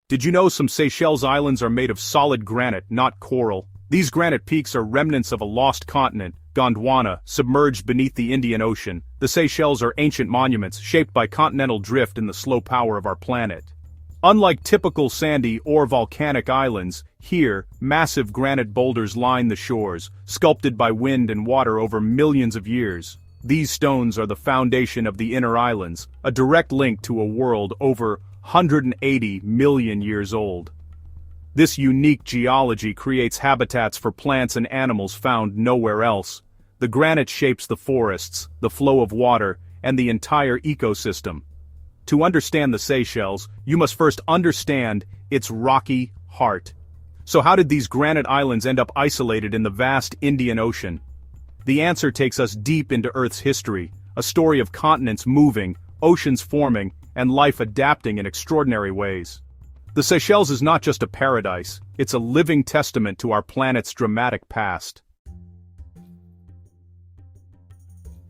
Did you know some Seychelles Islands are made of solid granite, not coral? These granite peaks are remnants of a lost continent, Gondwana, submerged beneath the Indian Ocean. The Seychelles are ancient monuments shaped by continental drift and the slow power of our planet. Unlike typical sandy or volcanic islands, here, massive granite boulders line the shores, sculpted by wind and water over millions of years. These stones are the foundation of the inner islands, a direct link to a world over 180 million years old. This unique geology creates habitats for plants and animals found nowhere else. The granite shapes the forests, the flow of water, and the entire ecosystem. To understand the Seychelles, you must first understand its rocky heart. So how did these granite islands end up isolated in the vast Indian Ocean? The answer takes us deep into Earth's history, a story of continents moving, oceans forming, and life adapting in extraordinary ways. The Seychelles is not just a paradise, it's a living testament to our planet's dramatic past.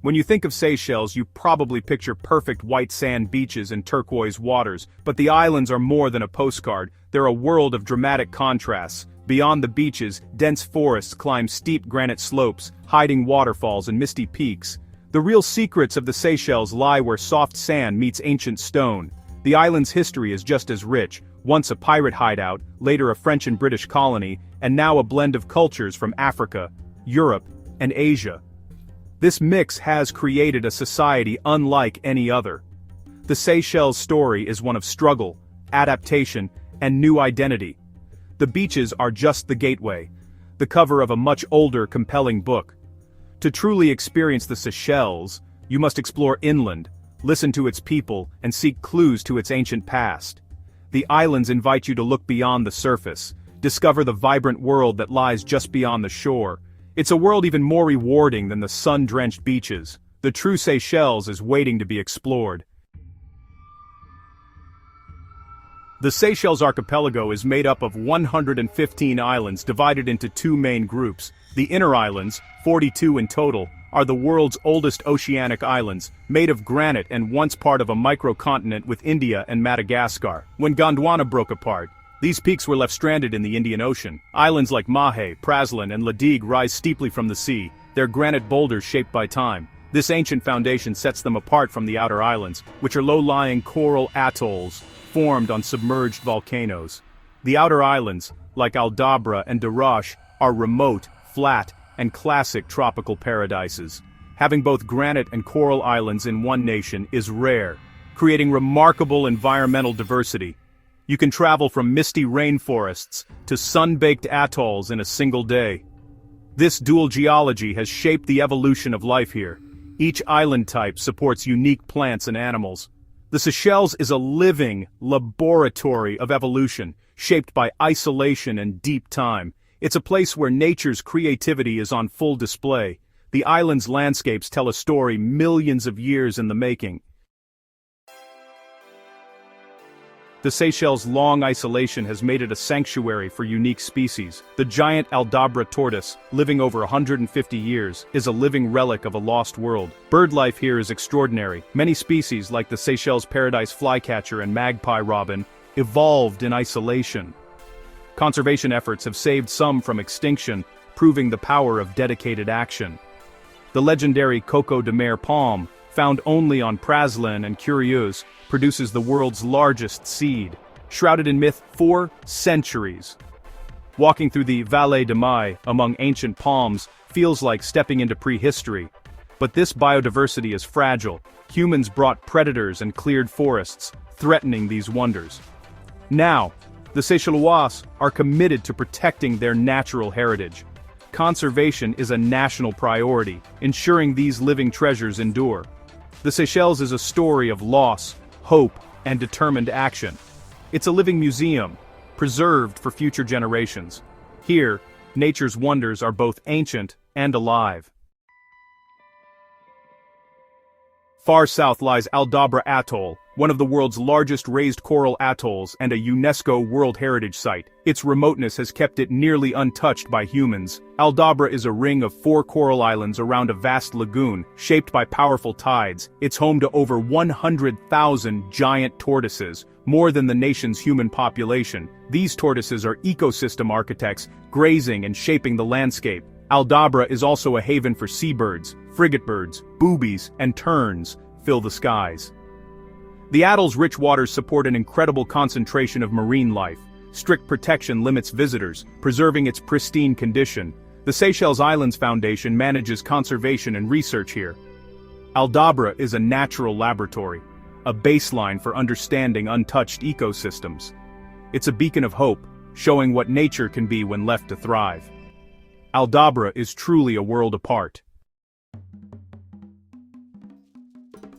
When you think of Seychelles, you probably picture perfect white sand beaches and turquoise waters, but the islands are more than a postcard, they're a world of dramatic contrasts. Beyond the beaches, dense forests climb steep granite slopes, hiding waterfalls and misty peaks. The real secrets of the Seychelles lie where soft sand meets ancient stone. The island's history is just as rich, once a pirate hideout, later a French and British colony, and now a blend of cultures from Africa, Europe, and Asia. This mix has created a society unlike any other. The Seychelles story is one of struggle, adaptation, and new identity. The beaches are just the gateway, the cover of a much older, compelling book. To truly experience the Seychelles, you must explore inland, listen to its people, and seek clues to its ancient past. The islands invite you to look beyond the surface, discover the vibrant world that lies just beyond the shore. It's a world even more rewarding than the sun-drenched beaches. The true Seychelles is waiting to be explored. The Seychelles archipelago is made up of 115 islands divided into two main groups. The inner islands, 42 in total, are the world's oldest oceanic islands, made of granite and once part of a microcontinent with India and Madagascar. When Gondwana broke apart, these peaks were left stranded in the Indian Ocean. Islands like Mahe, Praslin, and Ladigue rise steeply from the sea, their granite boulders shaped by time. This ancient foundation sets them apart from the outer islands, which are low-lying coral atolls, formed on submerged volcanoes. The outer islands, like Aldabra and Darache, are remote, flat, and classic tropical paradises. Having both granite and coral islands in one nation is rare, creating remarkable environmental diversity. You can travel from misty rainforests to sun-baked atolls in a single day. This dual geology has shaped the evolution of life here. Each island type supports unique plants and animals. The Seychelles is a living laboratory of evolution, shaped by isolation and deep time. It's a place where nature's creativity is on full display. The island's landscapes tell a story millions of years in the making. The Seychelles' long isolation has made it a sanctuary for unique species. The giant Aldabra tortoise, living over 150 years, is a living relic of a lost world. Bird life here is extraordinary. Many species, like the Seychelles paradise flycatcher and magpie robin, evolved in isolation. Conservation efforts have saved some from extinction, proving the power of dedicated action. The legendary Coco de Mer palm, found only on Praslin and Curieuse, produces the world's largest seed, shrouded in myth for centuries. Walking through the Vallée de Mai among ancient palms feels like stepping into prehistory. But this biodiversity is fragile. Humans brought predators and cleared forests, threatening these wonders. Now, the Seychellois are committed to protecting their natural heritage. Conservation is a national priority, ensuring these living treasures endure. The Seychelles is a story of loss, hope, and determined action. It's a living museum, preserved for future generations. Here, nature's wonders are both ancient and alive. Far south lies Aldabra Atoll, one of the world's largest raised coral atolls and a UNESCO World Heritage Site. Its remoteness has kept it nearly untouched by humans. Aldabra is a ring of 4 coral islands around a vast lagoon, shaped by powerful tides. It's home to over 100,000 giant tortoises, More than the nation's human population, these tortoises are ecosystem architects, grazing and shaping the landscape. Aldabra is also a haven for seabirds, frigatebirds, boobies, and terns fill the skies. The Attle's rich waters support an incredible concentration of marine life. Strict protection limits visitors, preserving its pristine condition. The Seychelles Islands Foundation manages conservation and research here. Aldabra is a natural laboratory, a baseline for understanding untouched ecosystems. It's a beacon of hope, showing what nature can be when left to thrive. Aldabra is truly a world apart.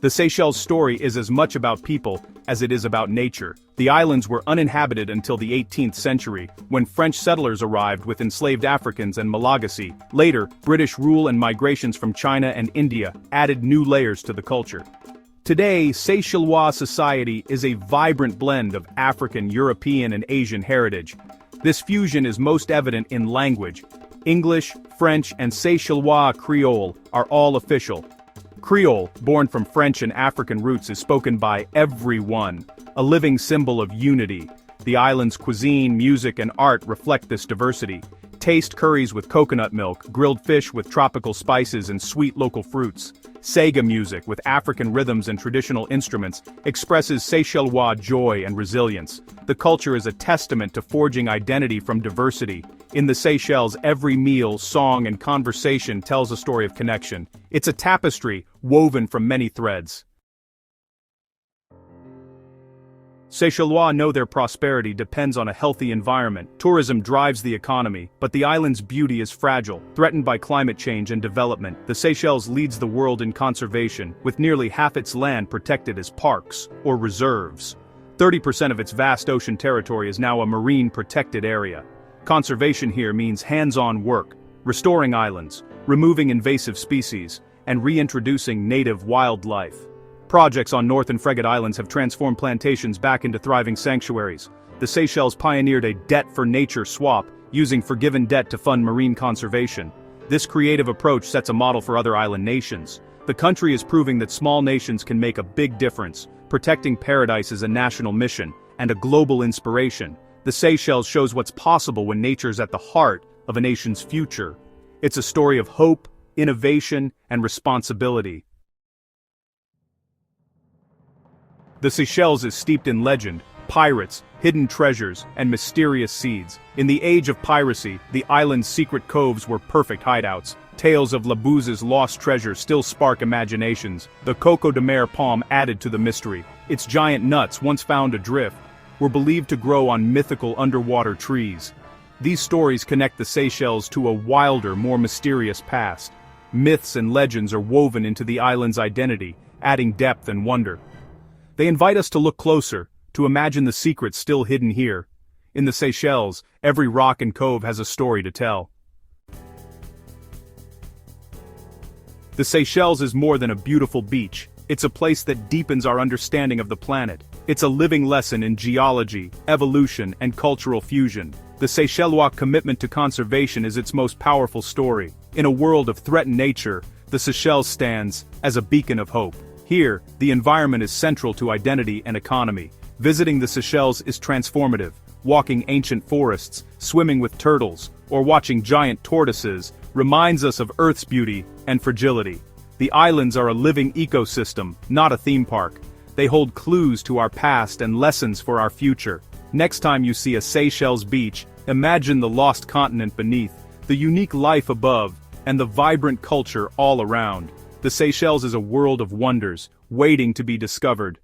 The Seychelles story is as much about people as it is about nature. The islands were uninhabited until the 18th century, when French settlers arrived with enslaved Africans and Malagasy. Later, British rule and migrations from China and India added new layers to the culture. Today, Seychellois society is a vibrant blend of African, European, and Asian heritage. This fusion is most evident in language. English, French, and Seychellois Creole are all official. Creole, born from French and African roots, is spoken by everyone, a living symbol of unity. The island's cuisine, music, and art reflect this diversity. Taste curries with coconut milk, grilled fish with tropical spices and sweet local fruits. Sega music, with African rhythms and traditional instruments, expresses Seychellois joy and resilience. The culture is a testament to forging identity from diversity. In the Seychelles, every meal, song, and conversation tells a story of connection. It's a tapestry woven from many threads. Seychellois know their prosperity depends on a healthy environment. Tourism drives the economy, but the island's beauty is fragile, threatened by climate change and development. The Seychelles leads the world in conservation, with nearly half its land protected as parks or reserves. 30% of its vast ocean territory is now a marine protected area. Conservation here means hands-on work, restoring islands, removing invasive species, and reintroducing native wildlife. Projects on North and Frigate Islands have transformed plantations back into thriving sanctuaries. The Seychelles pioneered a debt-for-nature swap, using forgiven debt to fund marine conservation. This creative approach sets a model for other island nations. The country is proving that small nations can make a big difference. Protecting paradise is a national mission, and a global inspiration. The Seychelles shows what's possible when nature's at the heart of a nation's future. It's a story of hope, innovation, and responsibility. The Seychelles is steeped in legend, pirates, hidden treasures, and mysterious seeds. In the age of piracy, the island's secret coves were perfect hideouts. Tales of Labouze's lost treasure still spark imaginations. The coco de mer palm added to the mystery. Its giant nuts, once found adrift, were believed to grow on mythical underwater trees. These stories connect the Seychelles to a wilder, more mysterious past. Myths and legends are woven into the island's identity, adding depth and wonder. They invite us to look closer, to imagine the secrets still hidden here. In the Seychelles, every rock and cove has a story to tell. The Seychelles is more than a beautiful beach. It's a place that deepens our understanding of the planet. It's a living lesson in geology, evolution, and cultural fusion. The Seychellois commitment to conservation is its most powerful story. In a world of threatened nature, the Seychelles stands as a beacon of hope. Here, the environment is central to identity and economy. Visiting the Seychelles is transformative. Walking ancient forests, swimming with turtles, or watching giant tortoises reminds us of Earth's beauty and fragility. The islands are a living ecosystem, not a theme park. They hold clues to our past and lessons for our future. Next time you see a Seychelles beach, imagine the lost continent beneath, the unique life above, and the vibrant culture all around. The Seychelles is a world of wonders, waiting to be discovered.